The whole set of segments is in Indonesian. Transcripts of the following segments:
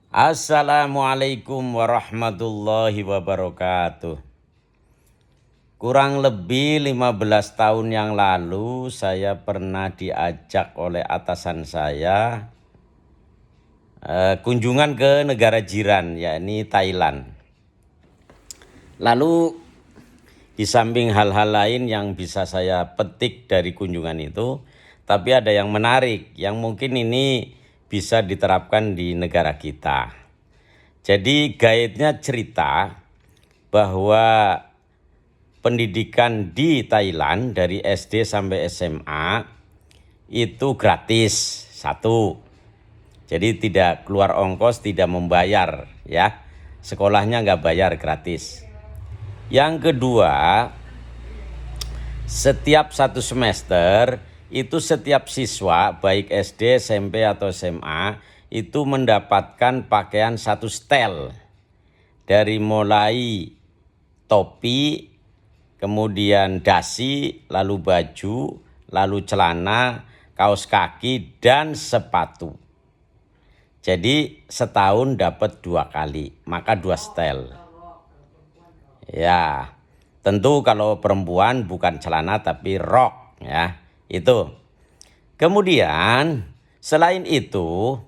Assalamualaikum warahmatullahi wabarakatuh. Kurang lebih 15 tahun yang lalu saya pernah diajak oleh atasan saya kunjungan ke negara jiran, yakni Thailand. Lalu di samping hal-hal lain yang bisa saya petik dari kunjungan itu, tapi ada yang menarik yang mungkin ini bisa diterapkan di negara kita. Jadi guide-nya cerita bahwa pendidikan di Thailand dari SD sampai SMA itu gratis, satu. Jadi tidak keluar ongkos, tidak membayar ya. Sekolahnya nggak bayar, gratis. Yang kedua, setiap satu semester itu setiap siswa baik SD, SMP atau SMA itu mendapatkan pakaian satu setel. Dari mulai topi, kemudian dasi, lalu baju, lalu celana, kaos kaki dan sepatu. Jadi setahun dapat 2 kali, maka 2 setel. Ya, tentu kalau perempuan bukan celana tapi rok ya. Itu. Kemudian selain itu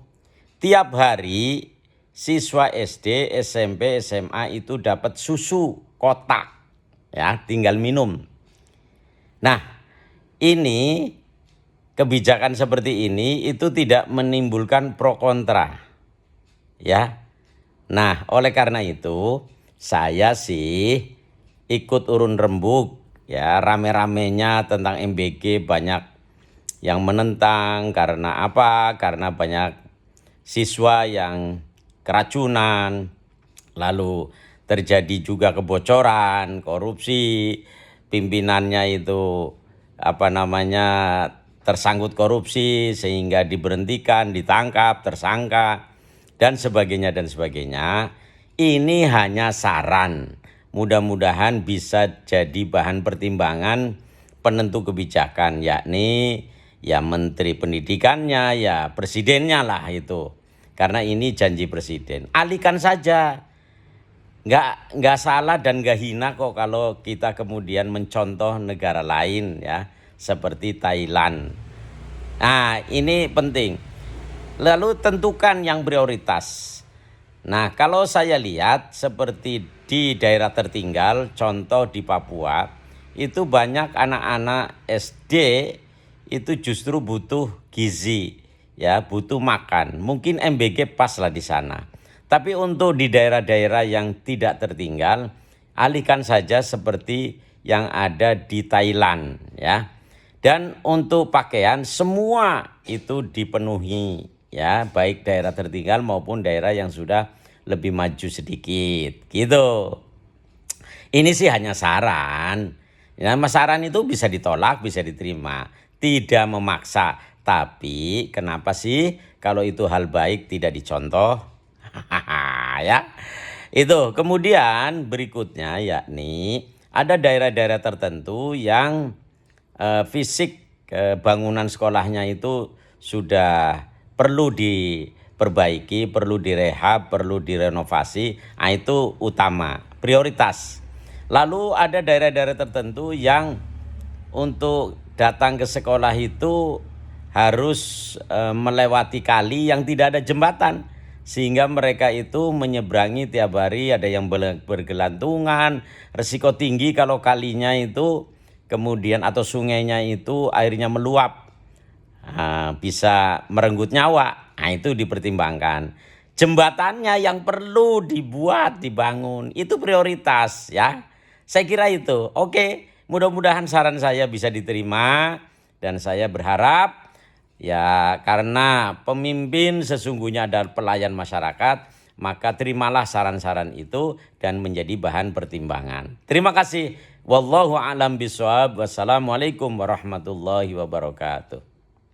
tiap hari siswa SD, SMP, SMA itu dapat susu kotak ya, tinggal minum. Nah, ini kebijakan seperti ini itu tidak menimbulkan pro kontra. Ya. Nah, oleh karena itu saya sih ikut urun rembuk ya, rame-ramenya tentang MBG, banyak yang menentang. Karena apa? Karena banyak siswa yang keracunan, lalu terjadi juga kebocoran, korupsi, pimpinannya itu tersangkut korupsi sehingga diberhentikan, ditangkap, tersangka dan sebagainya dan sebagainya. Ini hanya saran. Mudah-mudahan bisa jadi bahan pertimbangan penentu kebijakan, yakni ya Menteri Pendidikannya, ya Presidennya lah itu. Karena ini janji Presiden. Alihkan saja. Nggak salah dan nggak hina kok kalau kita kemudian mencontoh negara lain ya, seperti Thailand. Nah, ini penting. Lalu tentukan yang prioritas. Nah, kalau saya lihat seperti di daerah tertinggal, contoh di Papua, itu banyak anak-anak SD itu justru butuh gizi, ya, butuh makan. Mungkin MBG pas lah di sana. Tapi untuk di daerah-daerah yang tidak tertinggal, alihkan saja seperti yang ada di Thailand, ya. Dan untuk pakaian semua itu dipenuhi. Ya, baik daerah tertinggal maupun daerah yang sudah lebih maju sedikit, gitu. Ini sih hanya saran. Ya, saran itu bisa ditolak, bisa diterima, tidak memaksa. Tapi kenapa sih kalau itu hal baik tidak dicontoh? Ya, itu. Kemudian berikutnya yakni ada daerah-daerah tertentu yang fisik bangunan sekolahnya itu sudah perlu diperbaiki, perlu direhab, perlu direnovasi. Nah, itu utama, prioritas. Lalu ada daerah-daerah tertentu yang untuk datang ke sekolah itu harus melewati kali yang tidak ada jembatan. Sehingga mereka itu menyeberangi tiap hari, ada yang bergelantungan, risiko tinggi kalau kalinya itu kemudian atau sungainya itu airnya meluap. Bisa merenggut nyawa. Nah, itu dipertimbangkan. Jembatannya yang perlu dibangun itu prioritas ya. Saya kira itu. Oke, mudah-mudahan saran saya bisa diterima dan saya berharap ya, karena pemimpin sesungguhnya adalah pelayan masyarakat, maka terimalah saran-saran itu dan menjadi bahan pertimbangan. Terima kasih. Wallahu a'lam bishawab. Wassalamualaikum warahmatullahi wabarakatuh.